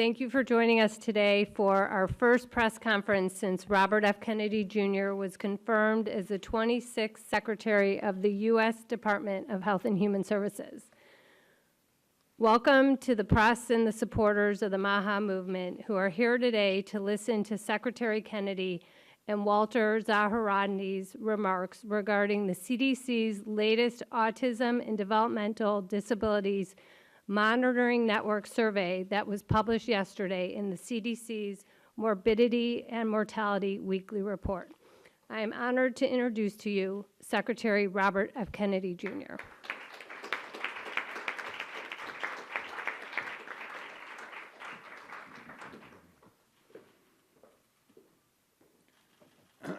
Thank you for joining us today for our first press conference since Robert F. Kennedy Jr. was confirmed as the 26th Secretary of the U.S. Department of Health and Human Services. Welcome to the press and the supporters of the MAHA movement who are here today to listen to Secretary Kennedy and Walter Zaharadi's remarks regarding the CDC's latest Autism and Developmental Disabilities Monitoring Network survey that was published yesterday in the CDC's Morbidity and Mortality Weekly Report. I am honored to introduce to you Secretary Robert F. Kennedy Jr.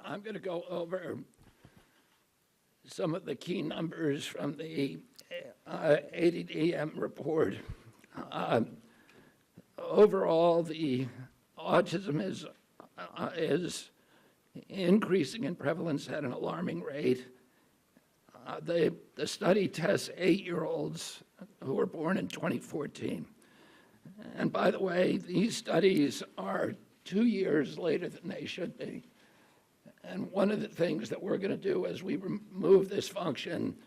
I'm going to go over some of the key numbers from the ADDM report. Overall, the autism is increasing in prevalence at an alarming rate. The study tests 8-year-olds who were born in 2014. And by the way, these studies are 2 years later than they should be. And one of the things that we're going to do as we move this function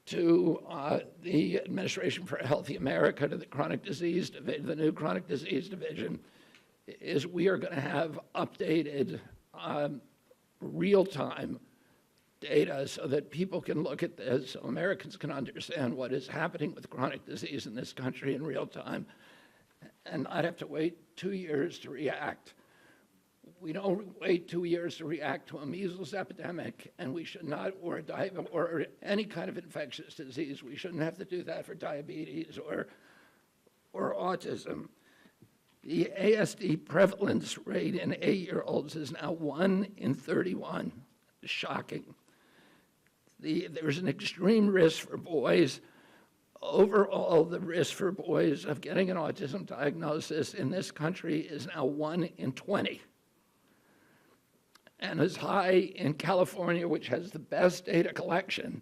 to the Administration for a Healthy America, to the chronic disease division, the new chronic disease division, is we are going to have updated real-time data so that people can look at this, so Americans can understand what is happening with chronic disease in this country in real time, and not have to wait 2 years to react. We don't wait 2 years to react to a measles epidemic, and we should not, or any kind of infectious disease. We shouldn't have to do that for diabetes or autism. The ASD prevalence rate in 8-year-olds is now 1 in 31. Shocking. There's an extreme risk for boys. Overall, the risk for boys of getting an autism diagnosis in this country is now 1 in 20. And as high in California, which has the best data collection.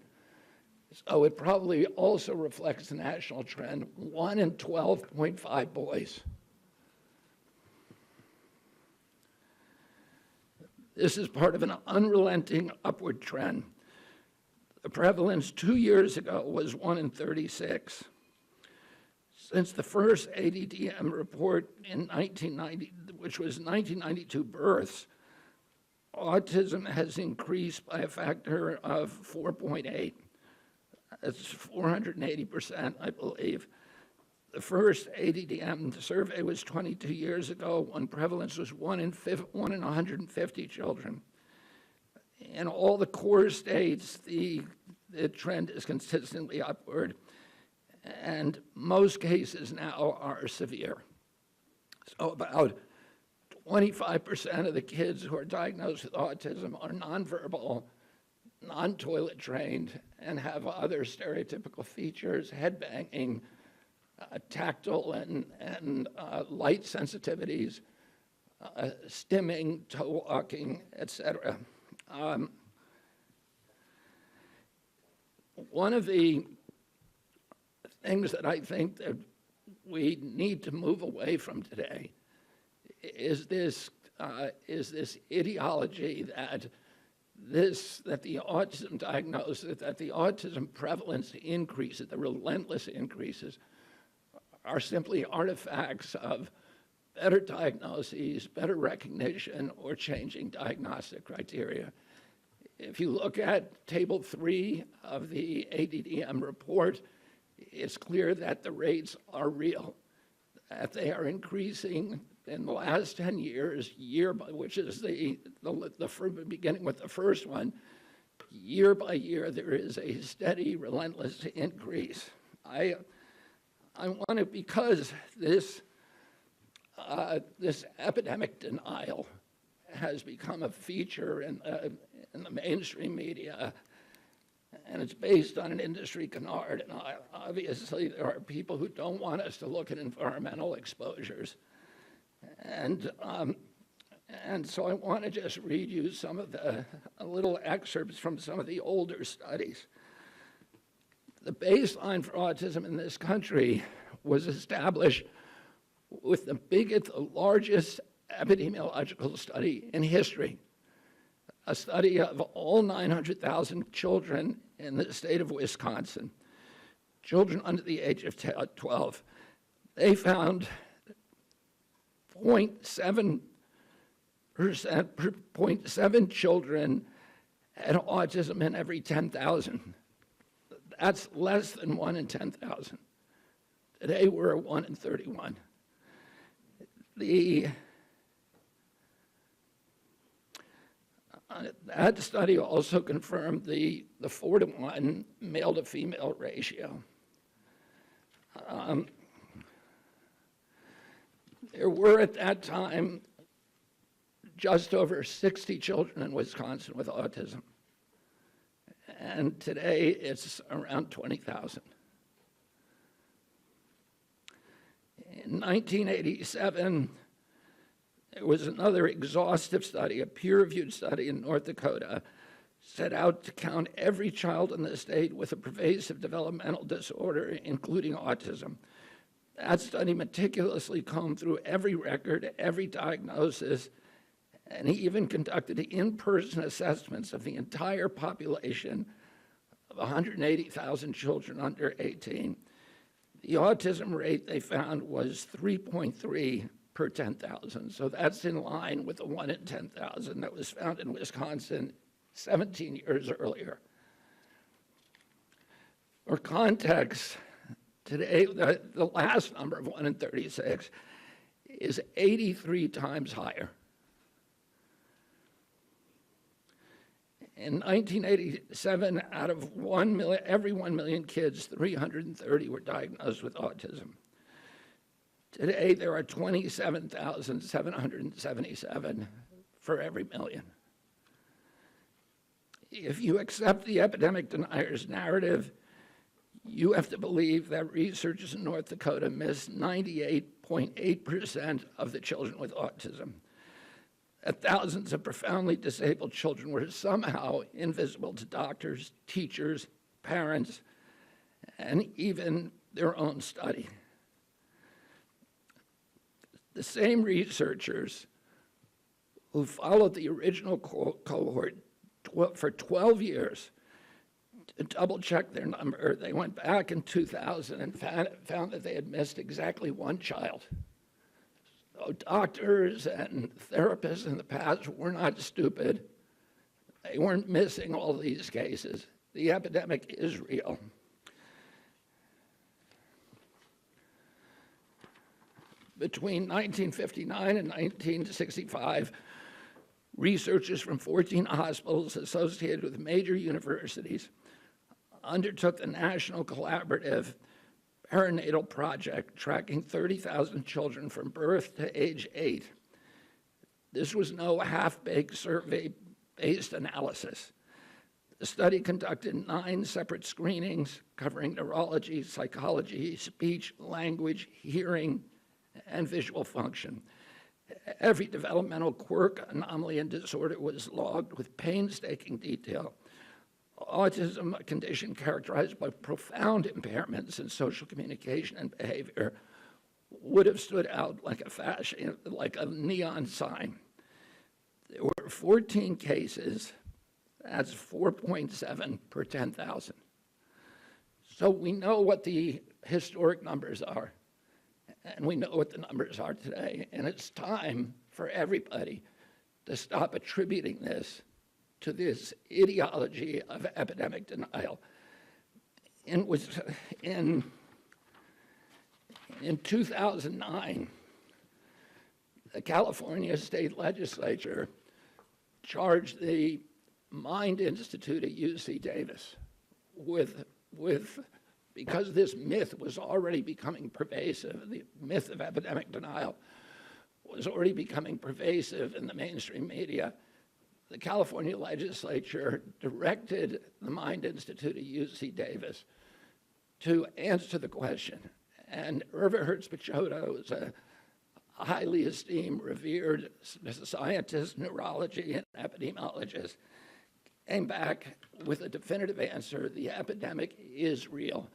So it probably also reflects the national trend, 1 in 12.5 boys. This is part of an unrelenting upward trend. The prevalence 2 years ago was 1 in 36. Since the first ADDM report in 1990, which was 1992 births, autism has increased by a factor of 4.8. That's 480%, I believe. The first ADDM survey was 22 years ago when prevalence was 1 in 150 children. In all the core states, the trend is consistently upward, and most cases now are severe. So about 25% of the kids who are diagnosed with autism are nonverbal, non-toilet trained, and have other stereotypical features, head banging, tactile and light sensitivities, stimming, toe walking, etc. One of the things that I think that we need to move away from today is this ideology that the autism diagnosis, that the autism prevalence increases, the relentless increases, are simply artifacts of better diagnoses, better recognition, or changing diagnostic criteria. If you look at Table 3 of the ADDM report, it's clear that the rates are real, that they are increasing in the last 10 years, which is the beginning with the first one, year by year, there is a steady, relentless increase. I want to, because this epidemic denial has become a feature in the mainstream media, and it's based on an industry canard, and obviously there are people who don't want us to look at environmental exposures. And so I want to just read you some of the little excerpts from some of the older studies. The baseline for autism in this country was established with the biggest, largest epidemiological study in history, a study of all 900,000 children in the state of Wisconsin, children under the age of 12. They found 0.7 children had autism in every 10,000. That's less than 1 in 10,000. Today we're at 1 in 31. That study also confirmed the 4-to-1 male to female ratio. There were at that time just over 60 children in Wisconsin with autism. And today it's around 20,000. In 1987, there was another exhaustive study, a peer-reviewed study in North Dakota, set out to count every child in the state with a pervasive developmental disorder, including autism. That study meticulously combed through every record, every diagnosis, and he even conducted in-person assessments of the entire population of 180,000 children under 18. The autism rate they found was 3.3 per 10,000, so that's in line with the 1 in 10,000 that was found in Wisconsin 17 years earlier. For context, today, the last number of 1 in 36 is 83 times higher. In 1987, out of every 1 million kids, 330 were diagnosed with autism. Today, there are 27,777 for every million. If you accept the epidemic denier's narrative, you have to believe that researchers in North Dakota missed 98.8% of the children with autism, that thousands of profoundly disabled children were somehow invisible to doctors, teachers, parents, and even their own study. The same researchers who followed the original cohort for 12 years to double-check their number, they went back in 2000 and found that they had missed exactly 1 child. So doctors and therapists in the past were not stupid. They weren't missing all these cases. The epidemic is real. Between 1959 and 1965, researchers from 14 hospitals associated with major universities undertook the National Collaborative Perinatal Project, tracking 30,000 children from birth to age 8. This was no half-baked survey-based analysis. The study conducted 9 separate screenings covering neurology, psychology, speech, language, hearing, and visual function. Every developmental quirk, anomaly, and disorder was logged with painstaking detail. Autism, a condition characterized by profound impairments in social communication and behavior, would have stood out like a neon sign. There were 14 cases. That's 4.7 per 10,000. So we know what the historic numbers are, and we know what the numbers are today. And it's time for everybody to stop attributing this to this ideology of epidemic denial. In 2009, the California State Legislature charged the Mind Institute at UC Davis because this myth was already becoming pervasive, the myth of epidemic denial was already becoming pervasive in the mainstream media. The California legislature directed the Mind Institute at UC Davis to answer the question. And Irva Hertz-Pichotto is a highly esteemed, revered scientist, neurology, and epidemiologist, came back with a definitive answer: the epidemic is real.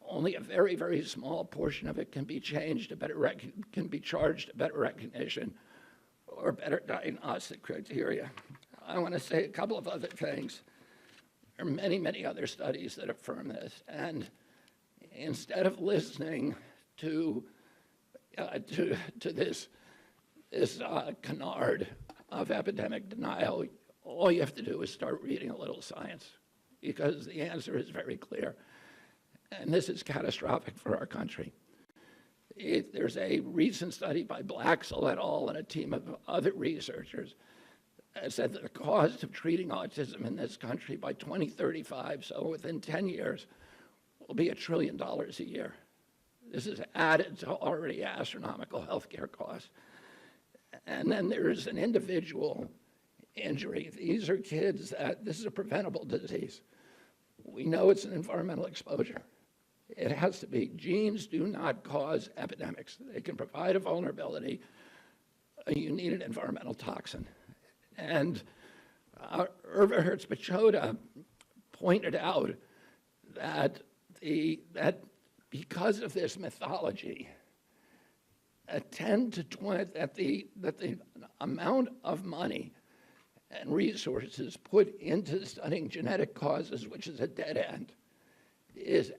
only a very, very small portion of it can be changed to can be charged to better recognition or better diagnostic criteria. I want to say a couple of other things. There are many, many other studies that affirm this, and instead of listening to this canard of epidemic denial, all you have to do is start reading a little science, because the answer is very clear. And this is catastrophic for our country. There's a recent study by Blaxell et al. And a team of other researchers that said that the cost of treating autism in this country by 2035, so within 10 years, will be $1 trillion a year. This is added to already astronomical healthcare costs. And then there's an individual injury. These are kids this is a preventable disease. We know it's an environmental exposure. It has to be. Genes do not cause epidemics. They can provide a vulnerability. You need an environmental toxin. And Irva Hertz-Pachoda pointed out that because of this mythology, that the amount of money and resources put into studying genetic causes, which is a dead end,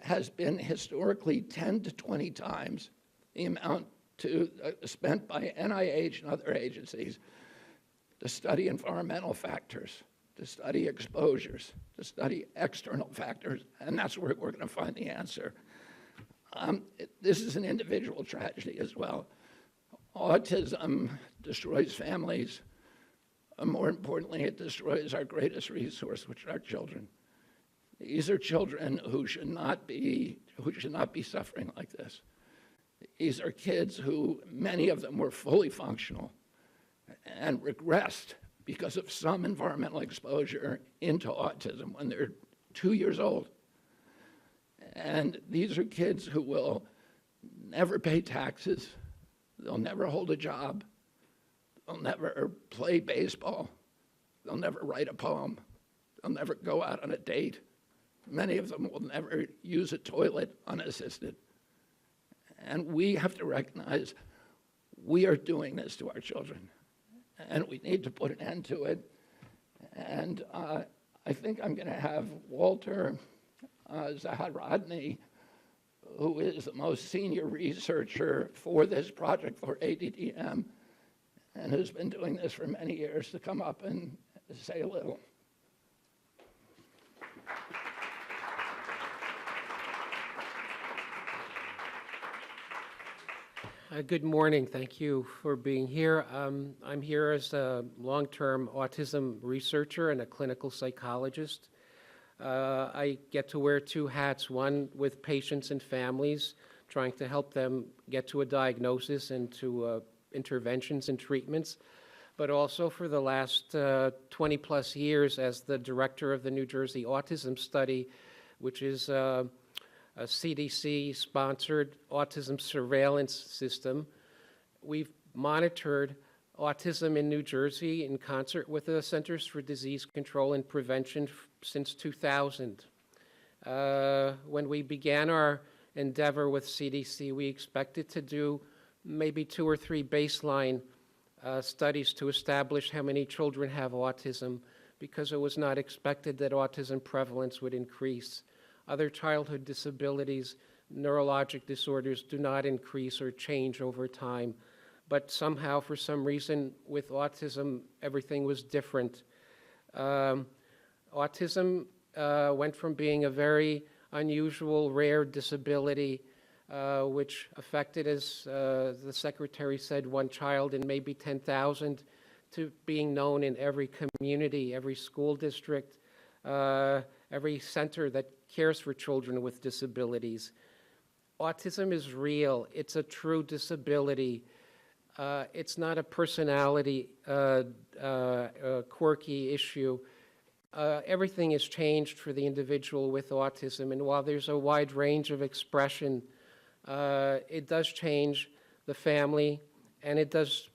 has been historically 10 to 20 times the amount spent by NIH and other agencies to study environmental factors, to study exposures, to study external factors, and that's where we're going to find the answer. This is an individual tragedy as well. Autism destroys families. More importantly, it destroys our greatest resource, which are our children. These are children who should not be suffering like this. These are kids who, many of them were fully functional and regressed because of some environmental exposure into autism when they're 2 years old. And these are kids who will never pay taxes, they'll never hold a job, they'll never play baseball, they'll never write a poem, they'll never go out on a date. Many of them will never use a toilet unassisted. And we have to recognize we are doing this to our children, and we need to put an end to it. And I think I'm going to have Walter Zaharodny, who is the most senior researcher for this project for ADDM, and who's been doing this for many years, to come up and say a little. Good morning. Thank you for being here. I'm here as a long-term autism researcher and a clinical psychologist. I get to wear two hats, one with patients and families, trying to help them get to a diagnosis and to interventions and treatments, but also for the last 20 plus years as the director of the New Jersey Autism Study, which is a CDC-sponsored autism surveillance system. We've monitored autism in New Jersey in concert with the Centers for Disease Control and Prevention since 2000. When we began our endeavor with CDC, we expected to do maybe 2 or 3 baseline studies to establish how many children have autism, because it was not expected that autism prevalence would increase. Other childhood disabilities, neurologic disorders do not increase or change over time. But somehow, for some reason, with autism, everything was different. Autism went from being a very unusual, rare disability, which affected, as the secretary said, 1 child in maybe 10,000, to being known in every community, every school district, every center that cares for children with disabilities. Autism is real. It's a true disability. It's not a personality quirky issue. Everything is changed for the individual with autism, and while there's a wide range of expression, it does change the family, and it does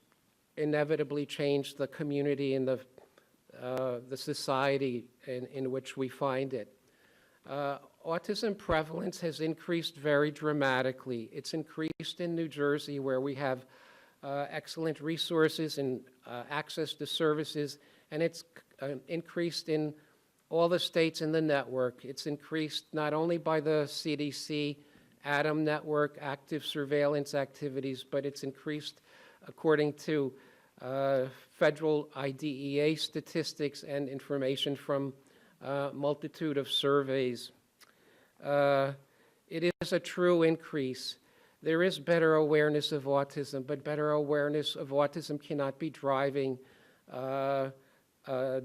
inevitably change the community and the society in which we find it. Autism prevalence has increased very dramatically. It's increased in New Jersey, where we have excellent resources and access to services, and it's increased in all the states in the network. It's increased not only by the CDC, ATOM network, active surveillance activities, but it's increased according to federal IDEA statistics and information from multitude of surveys. It is a true increase. There is better awareness of autism, but better awareness of autism cannot be driving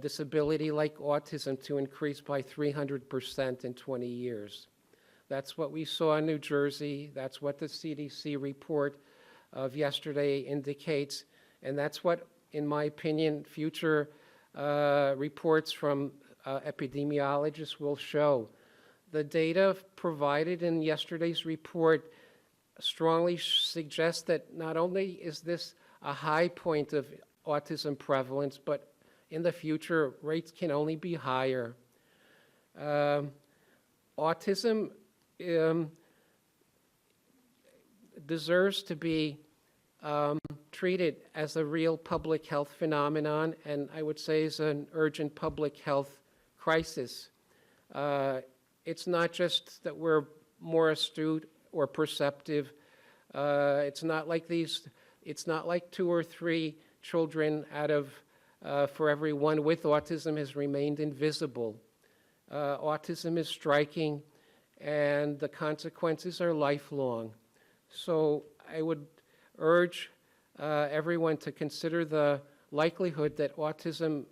disability like autism to increase by 300% in 20 years. That's what we saw in New Jersey. That's what the CDC report of yesterday indicates. And that's what, in my opinion, future reports from epidemiologists will show. The data provided in yesterday's report strongly suggests that not only is this a high point of autism prevalence, but in the future, rates can only be higher. Autism deserves to be treated as a real public health phenomenon, and I would say is an urgent public health crisis. It's not just that we're more astute or perceptive. It's not like 2 or 3 children out of for every one with autism has remained invisible. Autism is striking, and the consequences are lifelong. So I would urge everyone to consider the likelihood that autism,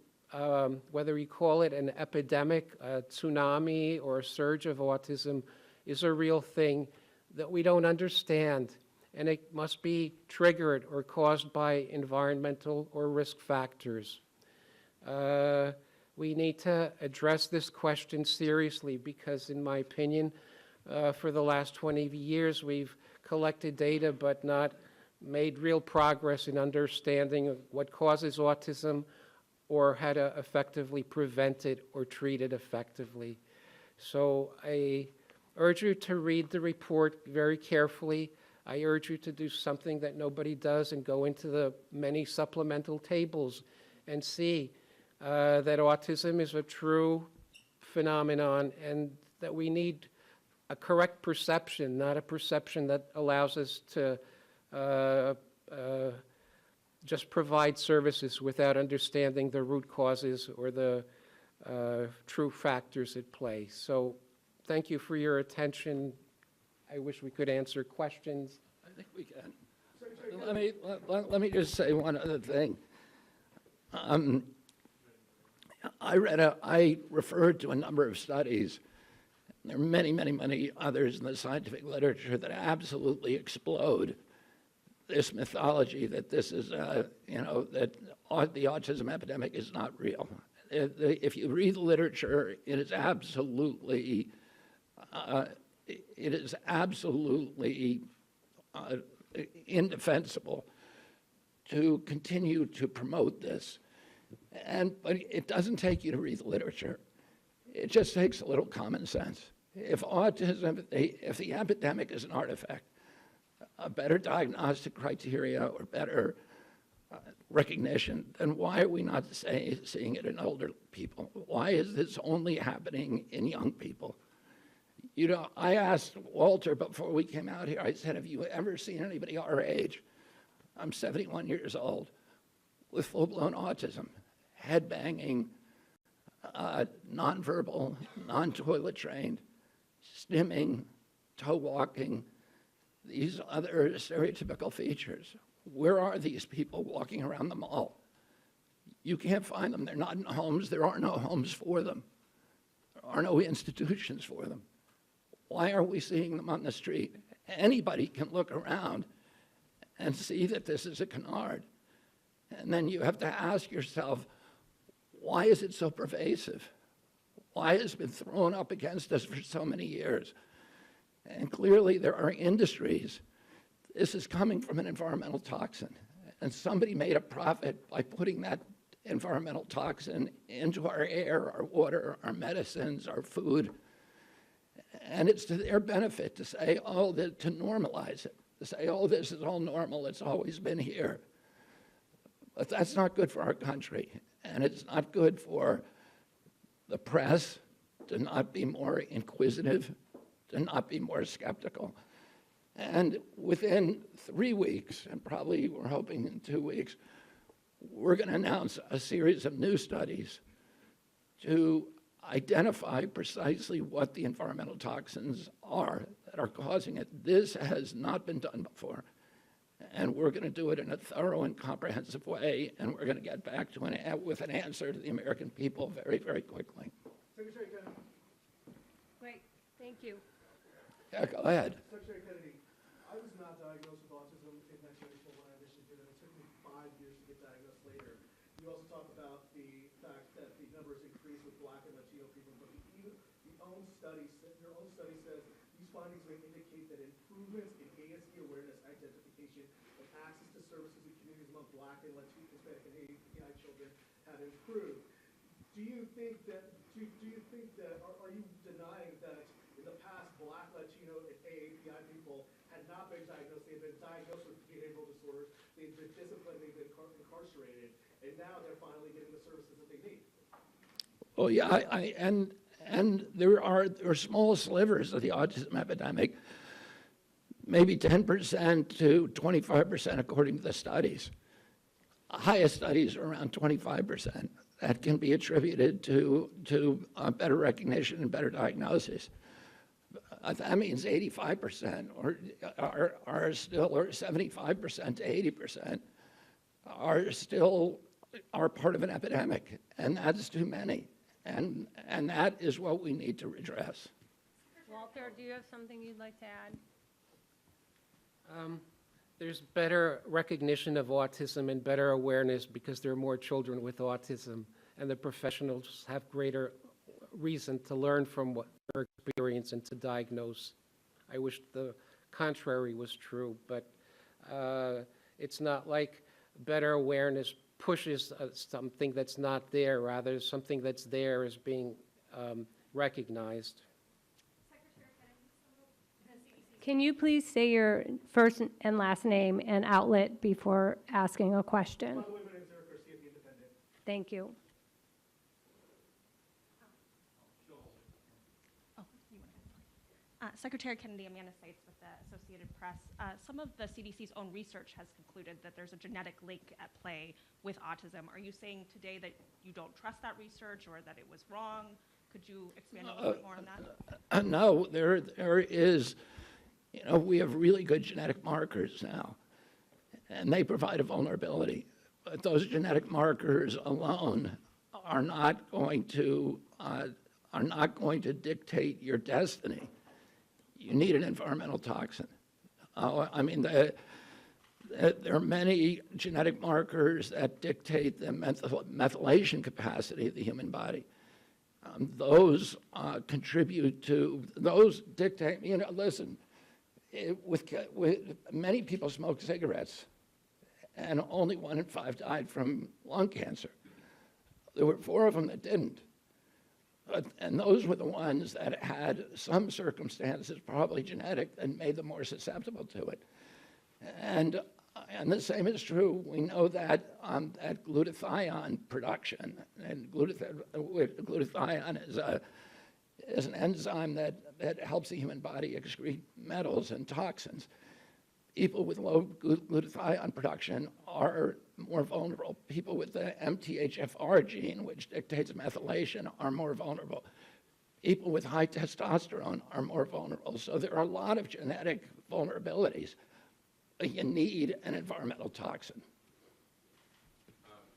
whether you call it an epidemic, a tsunami, or a surge of autism, is a real thing that we don't understand, and it must be triggered or caused by environmental or risk factors. We need to address this question seriously because, in my opinion, for the last 20 years, we've collected data but not made real progress in understanding what causes autism or how to effectively prevent it or treat it effectively. So I urge you to read the report very carefully. I urge you to do something that nobody does and go into the many supplemental tables and see that autism is a true phenomenon and that we need a correct perception, not a perception that allows us to just provide services without understanding the root causes or the true factors at play. So thank you for your attention. I wish we could answer questions. I think we can. Let me just say one other thing. I referred to a number of studies. There are many, many, many others in the scientific literature that absolutely explode this mythology that this is, that the autism epidemic is not real. If you read the literature, it is absolutely indefensible to continue to promote this. But it doesn't take you to read the literature. It just takes a little common sense. If the epidemic is an artifact, a better diagnostic criteria or better recognition, then why are we not seeing it in older people? Why is this only happening in young people? I asked Walter before we came out here, I said, have you ever seen anybody our age? I'm 71 years old with full-blown autism, head banging, nonverbal, non-toilet trained, stimming, toe walking, these other stereotypical features. Where are these people walking around the mall? You can't find them. They're not in homes. There are no homes for them. There are no institutions for them. Why are we seeing them on the street? Anybody can look around and see that this is a canard. And then you have to ask yourself, why is it so pervasive? Why has it been thrown up against us for so many years? And clearly there are industries. This is coming from an environmental toxin. And somebody made a profit by putting that environmental toxin into our air, our water, our medicines, our food. And it's to their benefit to say, oh, to normalize it, to say, oh, this is all normal, it's always been here. But that's not good for our country, and it's not good for the press to not be more inquisitive, to not be more skeptical. And within 3 weeks, and probably we're hoping in 2 weeks, we're going to announce a series of new studies to identify precisely what the environmental toxins are that are causing it. This has not been done before. And we're going to do it in a thorough and comprehensive way, and we're going to get back to with an answer to the American people very, very quickly. Secretary Kennedy. Great, thank you. Yeah, go ahead. Secretary Kennedy, I was not diagnosed with autism in 1994 when I initially did it. It took me 5 years to get diagnosed later. You also talk about the fact that the numbers increase with Black and Latino people, but your own study says these findings may indicate that improvements in ASD awareness, identification, and access to services in communities among Black and Latino, Hispanic, and API children have improved. Do you think that, are you denying that in the past, Black, Latino, and AAPI people had not been diagnosed? They had been diagnosed with behavioral disorders, they've been disciplined, they've been incarcerated, and now they're finally getting the services that they need. Oh, yeah, and there are small slivers of the autism epidemic, maybe 10% to 25% according to the studies. Highest studies are around 25%. That can be attributed to better recognition and better diagnosis. That means 85% are still, or 75% to 80% are part of an epidemic, and that's too many. And that is what we need to redress. Walter, do you have something you'd like to add? There's better recognition of autism and better awareness because there are more children with autism, and the professionals have greater reason to learn from what their experience and to diagnose. I wish the contrary was true, but it's not like better awareness pushes something that's not there. Rather, something that's there is being recognized. Can you please say your first and last name and outlet before asking a question? By the way, my name is Eric Garcia, The Independent. Thank you. Secretary Kennedy, Amanda Seitz with the Associated Press. Some of the CDC's own research has concluded that there's a genetic link at play with autism. Are you saying today that you don't trust that research or that it was wrong? Could you expand a little bit more on that? No, there is, we have really good genetic markers now, and they provide a vulnerability. But those genetic markers alone are not going to dictate your destiny. You need an environmental toxin. I mean, there are many genetic markers that dictate the methylation capacity of the human body. Those contribute to, those dictate, listen, with many people smoke cigarettes, and only 1 in 5 died from lung cancer. There were 4 of them that didn't. And those were the ones that had some circumstances, probably genetic, that made them more susceptible to it. And the same is true. We know that that glutathione production, and glutathione is an enzyme that helps the human body excrete metals and toxins. People with low glutathione production are more vulnerable. People with the MTHFR gene, which dictates methylation, are more vulnerable. People with high testosterone are more vulnerable. So there are a lot of genetic vulnerabilities. You need an environmental toxin.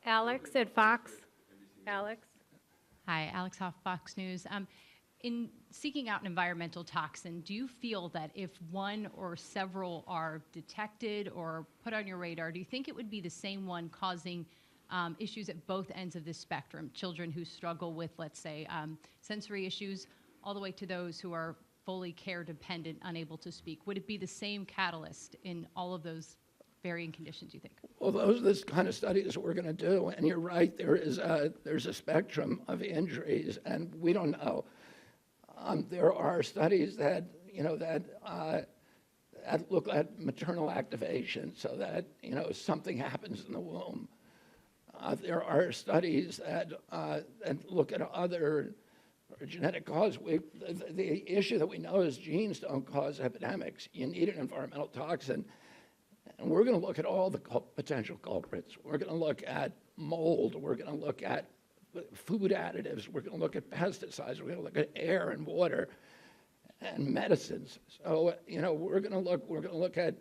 Alex at Fox. Alex? Hi, Alex Hoff, Fox News. In seeking out an environmental toxin, do you feel that if one or several are detected or put on your radar, do you think it would be the same one causing issues at both ends of the spectrum? Children who struggle with, let's say, sensory issues, all the way to those who are fully care dependent, unable to speak. Would it be the same catalyst in all of those varying conditions, you think? Well, those are the kind of studies we're going to do. And you're right, there's a spectrum of injuries, and we don't know. There are studies that, that look at maternal activation so that, something happens in the womb. There are studies that look at other genetic cause. The issue that we know is genes don't cause epidemics. You need an environmental toxin. And we're going to look at all the potential culprits. We're going to look at mold. We're going to look at food additives. We're going to look at pesticides. We're going to look at air and water and medicines. So, we're going to look at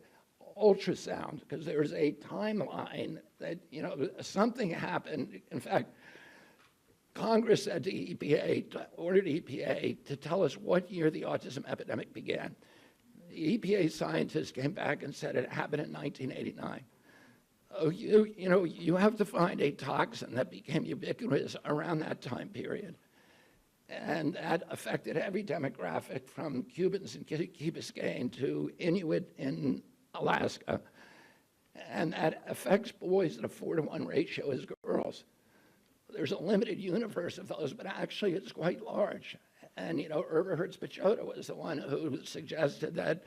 ultrasound because there's a timeline that, something happened. In fact, Congress said to EPA, ordered EPA to tell us what year the autism epidemic began. The EPA scientists came back and said it happened in 1989. Oh, you have to find a toxin that became ubiquitous around that time period. And that affected every demographic from Cubans in Key Biscayne to Inuit in Alaska. And that affects boys at a 4-to-1 ratio as girls. There's a limited universe of those, but actually it's quite large. And, Hertz-Pachota was the one who suggested that,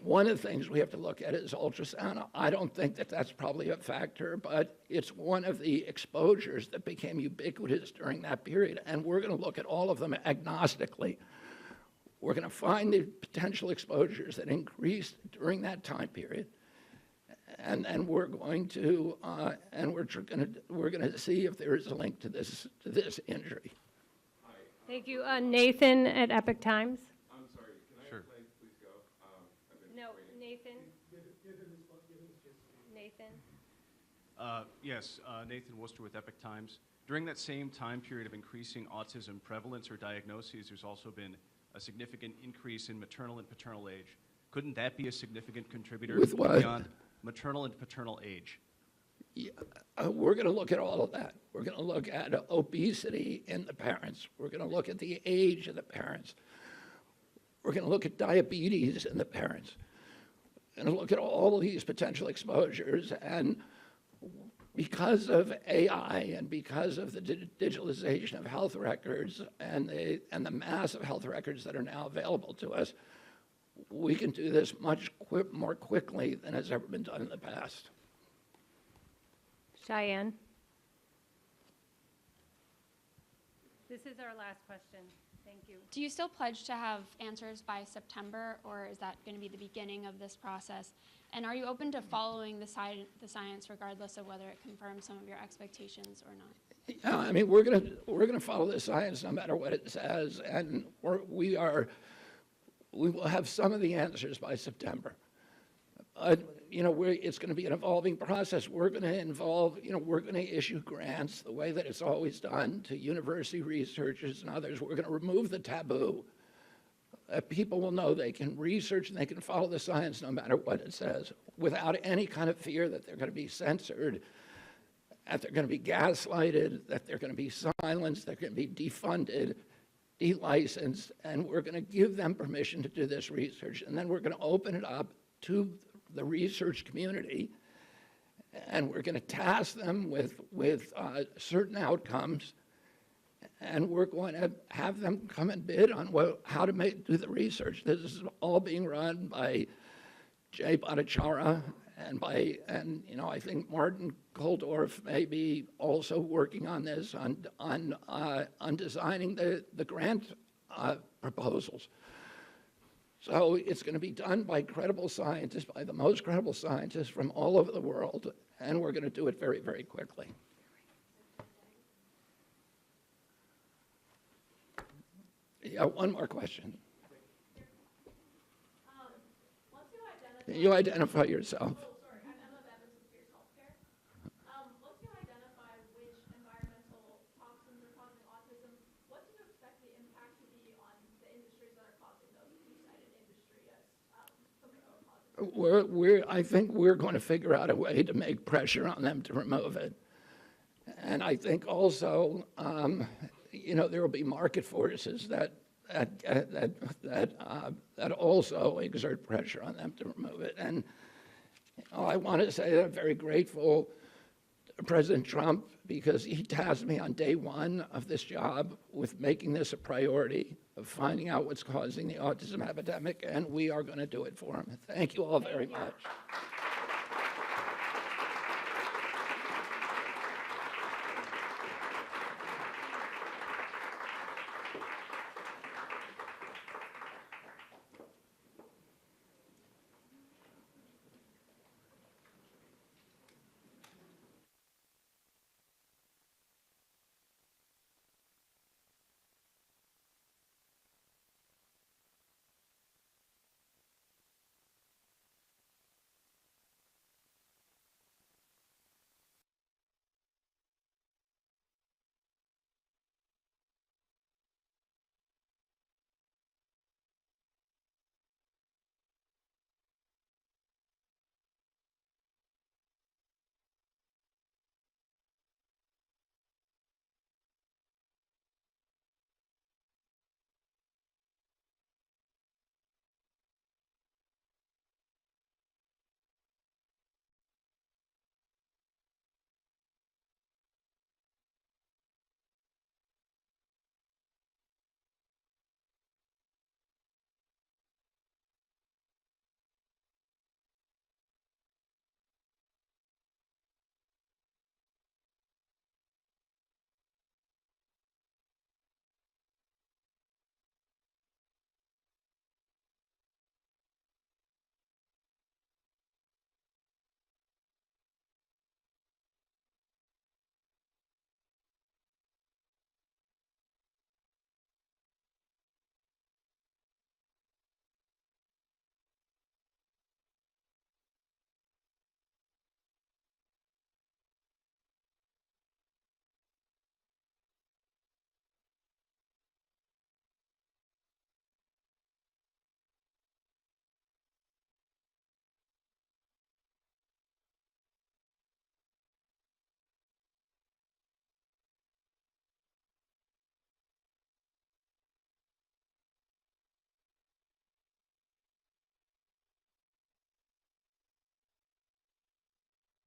one of the things we have to look at is ultrasound. I don't think that that's probably a factor, but it's one of the exposures that became ubiquitous during that period. And we're going to look at all of them agnostically. We're going to find the potential exposures that increased during that time period. And we're going to we're going to see if there is a link to this injury. Thank you. Nathan at Epic Times. I'm sorry, can I please go? I've been No, waiting. Nathan. Nathan. Yes, Nathan Worcester with Epic Times. During that same time period of increasing autism prevalence or diagnoses, there's also been a significant increase in maternal and paternal age. Couldn't that be a significant contributor With what? beyond maternal and paternal age? Yeah, we're going to look at all of that. We're going to look at obesity in the parents. We're going to look at the age of the parents. We're going to look at diabetes in the parents. We're going to look at all of these potential exposures. And because of AI and because of the digitalization of health records and the mass of health records that are now available to us, we can do this much more quickly than has ever been done in the past. Cheyenne. This is our last question. Thank you. Do you still pledge to have answers by September, or is that going to be the beginning of this process? And are you open to following the science regardless of whether it confirms some of your expectations or not? Yeah, I mean, we're gonna follow the science no matter what it says, and we will have some of the answers by September. It's going to be an evolving process. We're going to issue grants the way that it's always done to university researchers and others. We're going to remove the taboo. People will know they can research and they can follow the science no matter what it says without any kind of fear that they're going to be censored, that they're going to be gaslighted, that they're going to be silenced, they're going to be defunded, delicensed, and we're going to give them permission to do this research. And then we're going to open it up to the research community, and we're going to task them with certain outcomes, and we're going to have them come and bid on how to do the research. This is all being run by Jay Bhattacharya and I think Martin Koldorf may be also working on this on designing the grant proposals. So it's going to be done by credible scientists, by the most credible scientists from all over the world, and we're going to do it very, very quickly. Yeah, one more question. Can you identify yourself? I think we're going to figure out a way to make pressure on them to remove it. And I think also, there will be market forces that also exert pressure on them to remove it. And I want to say that I'm very grateful President Trump because he tasked me on day one of this job with making this a priority of finding out what's causing the autism epidemic, and we are going to do it for him. Thank you all very much.